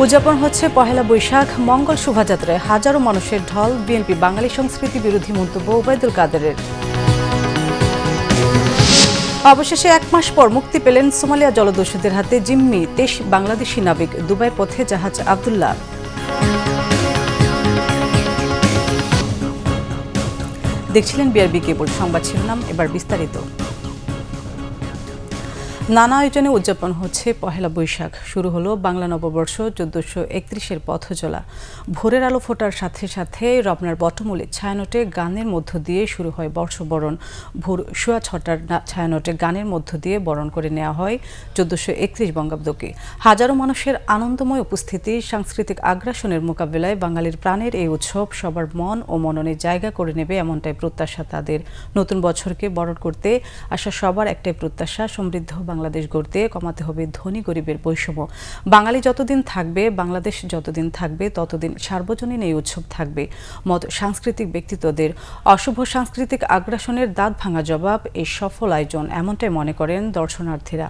উদযাপন হচ্ছে পহেলা বৈশাখ মঙ্গল শোভাযাত্রায় হাজারো মানুষের ঢল। বিএনপি বাঙালি সংস্কৃতি বিরোধী মন্তব্য ওবায়দুল কাদেরের। অবশেষে 1 মাস পর মুক্তি পেলেন সোমালিয়া জলদস্যুদের হাতে জিম্মি 23 বাংলাদেশি নাবিক। দুবাইয়ের পথে জাহাজ আব্দুল্লাহ। দেখছিলেন বিআরবি কেবল সংবাদ শিরোনাম, এবার বিস্তারিত। নানা আয়োজনে উদযাপন হচ্ছে পহেলা বৈশাখ। শুরু হলো বাংলা নববর্ষ 1431-এর পথ চলা। ভোরের আলো ফোটার সাথে সাথে রমনার বটমূলে ছায়ানটে গানের মধ্য দিয়ে শুরু হয় বর্ষবরণ। ভোর 6:15টার ছায়ানটে গানের মধ্য দিয়ে বরণ করে নেওয়া হয় 1431 বঙ্গাব্দকে। হাজারো মানুষের আনন্দময় উপস্থিতি, সাংস্কৃতিক আগ্রাসনের মোকাবিলায় বাঙালির প্রাণের এই উৎসব সবার মন ও মননে জায়গা করে নেবে, এমনটাই প্রত্যাশা তাদের। নতুন বছরকে বরণ করতে আসা সবার একটাই প্রত্যাশা, সমৃদ্ধ বাংলাদেশ গড়তে কমাতে হবে ধনী গরিবের বৈষম্য। বাঙালি যতদিন থাকবে, বাংলাদেশ যতদিন থাকবে, ততদিন সার্বজনীন এই উৎসব থাকবে মত সাংস্কৃতিক ব্যক্তিত্বদের। অশুভ সাংস্কৃতিক আগ্রাসনের দাঁত ভাঙা জবাব এই সফল আয়োজন, এমনটাই মনে করেন দর্শনার্থীরা।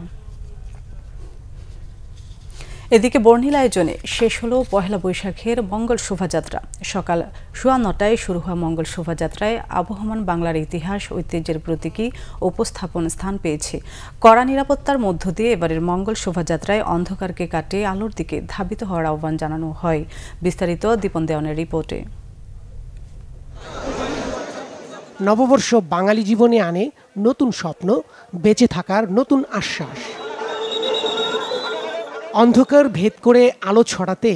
এদিকে বর্ণিল আয়োজনে শেষ হলো পহেলা বৈশাখের মঙ্গল শোভাযাত্রা। সকাল 9:15টায় শুরু হওয়া মঙ্গল শোভাযাত্রায় আবহমান বাংলার ইতিহাস, ঐতিহ্যের প্রতীকী উপস্থাপন স্থান পেয়েছে। কড়া নিরাপত্তার মধ্য দিয়ে এবারের মঙ্গল শোভাযাত্রায় অন্ধকারকে কাটিয়ে আলোর দিকে ধাবিত হওয়ার আহ্বান জানানো হয়। বিস্তারিত দীপন দেওয়ানের রিপোর্টে। নববর্ষ বাঙালি জীবনে আনে নতুন স্বপ্ন, বেঁচে থাকার নতুন আশ্বাস। অন্ধকার ভেদ করে আলো ছড়াতে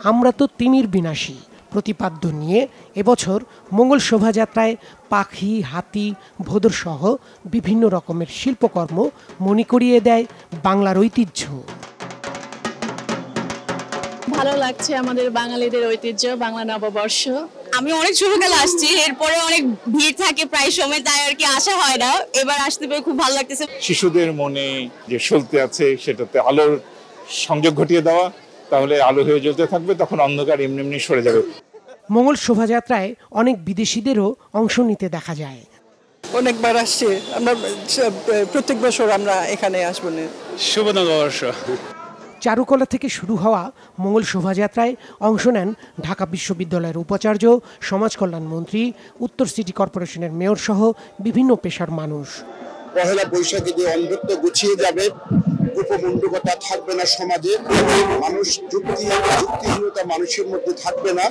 আমরা তো তিমির বিনাশী প্রতিপাদ্য নিয়ে এবছর মঙ্গল শোভাযাত্রায় পাখি, হাতি, ভোদর সহ বিভিন্ন রকমের শিল্পকর্ম মনে করিয়ে দেয় বাংলার ঐতিহ্য। ভালো লাগছে আমাদের বাঙালিদের ঐতিহ্য বাংলা নববর্ষ। আমি অনেক ছোটবেলা আসছি, এরপরে অনেক ভিড় থাকে প্রায় সময়, তাই আর কি আসা হয় না। এবার আসতে পেরে খুব ভালো লাগতেছে। শিশুদের মনে যে সলতে আছে সেটাতে আলোর সংযোগ ঘটিয়ে দেওয়া, তাহলে আলো হয়ে জ্বলতে থাকবে, তখন অন্ধকার এমনি এমনি সরে যাবে। মঙ্গল শোভাযাত্রায় অনেক বিদেশিদেরও অংশ নিতে দেখা যায়। অনেকবার আসছে, আমরা প্রত্যেক বছর আমরা এখানে আসবো। শুভ নববর্ষ। চারুকলা থেকে শুরু হওয়া মঙ্গল শোভাযাত্রায় অংশ নেন ঢাকা বিশ্ববিদ্যালয়ের উপাচার্য, সমাজ কল্যাণ মন্ত্রী, উত্তর সিটি কর্পোরেশনের মেয়র সহ বিভিন্ন পেশার মানুষ। পহেলা বৈশাখে যে অন্ধত্ব গুছিয়ে যাবে, উপমণ্ডকতা থাকবে না সমাজে, মানুষ যুক্তিহীনতা মানুষের মধ্যে থাকবে না।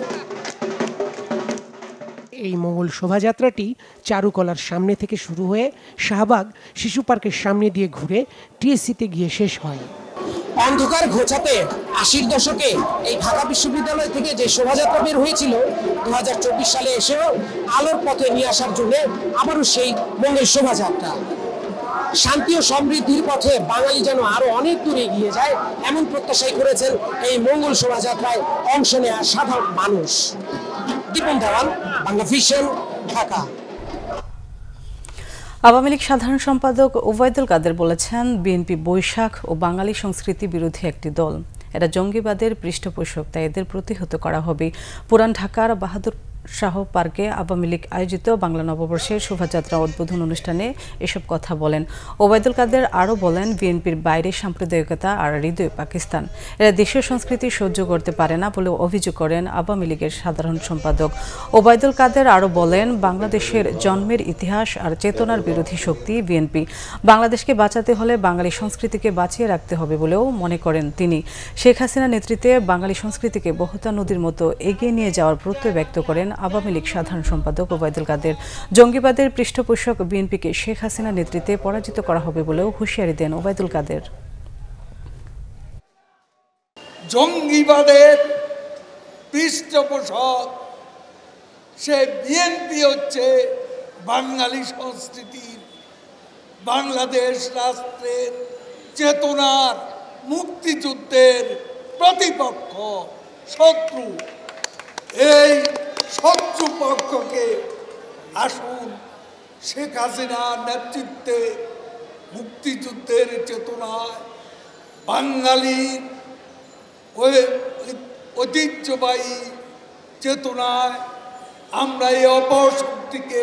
এই মঙ্গল শোভাযাত্রাটি চারুকলার সামনে থেকে শুরু হয়ে শাহবাগ শিশু পার্কের সামনে দিয়ে ঘুরে টিএসসিতে গিয়ে শেষ হয়। অন্ধকার ঘোচাতে 80-র দশকে এই ঢাকা বিশ্ববিদ্যালয় থেকে যে শোভাযাত্রা বের হয়েছিল, 2024 সালে এসেও আলোর পথে নিয়ে আসার জন্য আবারও সেই মঙ্গল শোভাযাত্রা। শান্তি ও সমৃদ্ধির পথে বাঙালি যেন আরো অনেক দূরে এগিয়ে যায়, এমন প্রত্যাশাই করেছেন এই মঙ্গল শোভাযাত্রায় অংশ নেওয়া সাধারণ মানুষ। দীপন দেওয়ান, বাংলা ভিশন, ঢাকা। আওয়ামী লীগ সাধারণ সম্পাদক ওবায়দুল কাদের বলেছেন, বিএনপি বৈশাখ ও বাঙালি সংস্কৃতি বিরোধী একটি দল। এরা জঙ্গিবাদের পৃষ্ঠপোষক, তাই এদের প্রতিহত করা হবে। পুরান ঢাকার বাহাদুর শাহ পার্কে আওয়ামী লীগ আয়োজিত বাংলা নববর্ষের শোভাযাত্রা উদ্বোধন অনুষ্ঠানে এসব কথা বলেন ওবায়দুল কাদের। আরও বলেন, বিএনপির বাইরে সাম্প্রদায়িকতা আর হৃদয় পাকিস্তান। এরা দেশীয় সংস্কৃতি সহ্য করতে পারে না বলে অভিযোগ করেন আওয়ামী লীগের সাধারণ সম্পাদক ওবায়দুল কাদের। আরও বলেন, বাংলাদেশের জন্মের ইতিহাস আর চেতনার বিরোধী শক্তি বিএনপি। বাংলাদেশকে বাঁচাতে হলে বাঙালি সংস্কৃতিকে বাঁচিয়ে রাখতে হবে বলেও মনে করেন তিনি। শেখ হাসিনা নেতৃত্বে বাঙালি সংস্কৃতিকে বহুতা নদীর মতো এগিয়ে নিয়ে যাওয়ার প্রত্যয় ব্যক্ত করেন আওয়ামী লীগ সাধারণ সম্পাদক ওবায়দুল কাদের। জঙ্গিবাদের পৃষ্ঠপোষক বিএনপিকে শেখ হাসিনা নেতৃত্বে পরাজিত করা হবে বলেও হুঁশিয়ারি দেন ওবায়দুল কাদের। জঙ্গিবাদের পৃষ্ঠপোষক সে বিএনপি হচ্ছে বাঙালি সংস্কৃতির, বাংলাদেশ রাষ্ট্রের চেতনার, মুক্তিযুদ্ধের প্রতিপক্ষ, শত্রু। এই শত্রু পক্ষকে আসুন শেখ হাসিনার নেতৃত্বে মুক্তিযুদ্ধের চেতনায়, বাঙালির ঐতিহ্যবাহী চেতনায় আমরা এই অপশক্তিকে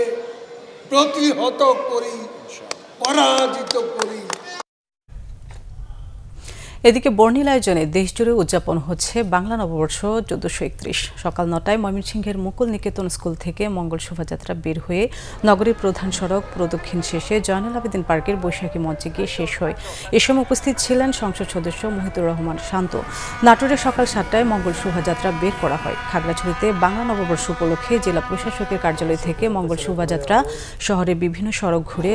প্রতিহত করি, পরাজিত করি। এদিকে বর্ণিল আয়োজনে দেশজুড়ে উদযাপন হচ্ছে বাংলা নববর্ষ 1431। সকাল 9টায় ময়মনসিংহের মুকুল নিকেতন স্কুল থেকে মঙ্গল শোভাযাত্রা বের হয়ে নগরীর প্রধান সড়ক প্রদক্ষিণ শেষে জয়নুল আবেদিন পার্কের বৈশাখী মঞ্চে গিয়ে শেষ হয়। এ সময় উপস্থিত ছিলেন সংসদ সদস্য মহিতুর রহমান শান্ত। নাটোরে সকাল 7টায় মঙ্গল শোভাযাত্রা বের করা হয়। খাগড়াছড়িতে বাংলা নববর্ষ উপলক্ষে জেলা প্রশাসকের কার্যালয় থেকে মঙ্গল শোভাযাত্রা শহরের বিভিন্ন সড়ক ঘুরে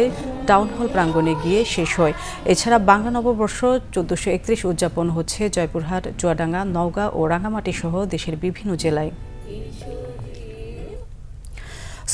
টাউন হল প্রাঙ্গণে গিয়ে শেষ হয়। এছাড়া বাংলা নববর্ষ 1431 উদযাপন হচ্ছে জয়পুরহাট, চুয়াডাঙ্গা, নওগাঁ ও রাঙ্গামাটি সহ দেশের বিভিন্ন জেলায়।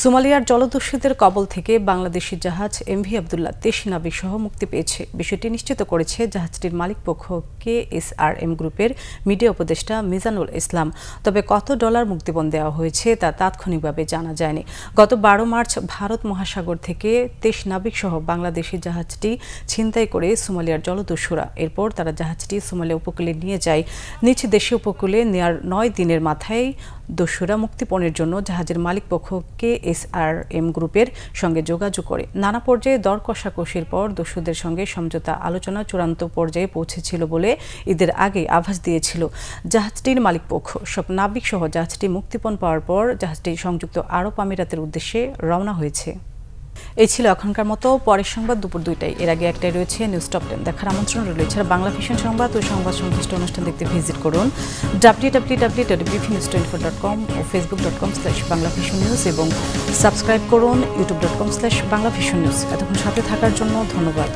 সোমালিয়ার জলদস্যুদের কবল থেকে বাংলাদেশি জাহাজ এমভি আব্দুল্লাহ 23 নাবিক সহ মুক্তি পেয়েছে। বিষয়টি নিশ্চিত করেছে জাহাজটির মালিকপক্ষ KSRM গ্রুপের মিডিয়া উপদেষ্টা মিজানুল ইসলাম। তবে কত ডলার মুক্তিপণ দেওয়া হয়েছে তা তাৎক্ষণিকভাবে জানা যায়নি। গত 12 মার্চ ভারত মহাসাগর থেকে 23 নাবিক সহ বাংলাদেশি জাহাজটি ছিনতাই করে সোমালিয়ার জলদস্যুরা। এরপর তারা জাহাজটি সোমালিয়া উপকূলে নিয়ে যায়। নিজ দেশীয় উপকূলে নেয়ার 9 দিনের মাথায় দস্যুরা মুক্তিপণের জন্য জাহাজের মালিকপক্ষ KSRM গ্রুপের সঙ্গে যোগাযোগ করে। নানা পর্যায়ে দর কষাকষির পর দস্যুদের সঙ্গে সমঝোতা আলোচনা চূড়ান্ত পর্যায়ে পৌঁছেছিল বলে ঈদের আগে আভাস দিয়েছিল জাহাজটির মালিকপক্ষ। সব নাবিক সহ জাহাজটি মুক্তিপণ পাওয়ার পর জাহাজটি সংযুক্ত আরব আমিরাতের উদ্দেশ্যে রওনা হয়েছে। এই ছিল এখনকার মতো। পরের সংবাদ দুপুর 2টায়। এর আগে একটাই রয়েছে নিউজ টপ 10 দেখার আমন্ত্রণ রইল। এছাড়া বাংলা ভিশন সংবাদ ও সংবাদ সংশ্লিষ্ট অনুষ্ঠান দেখতে ভিজিট করুন www.bvnews24.com ও facebook.com/banglavisionnews এবং সাবস্ক্রাইব করুন youtube.com/banglavisionnews। এতক্ষণ সাথে থাকার জন্য ধন্যবাদ।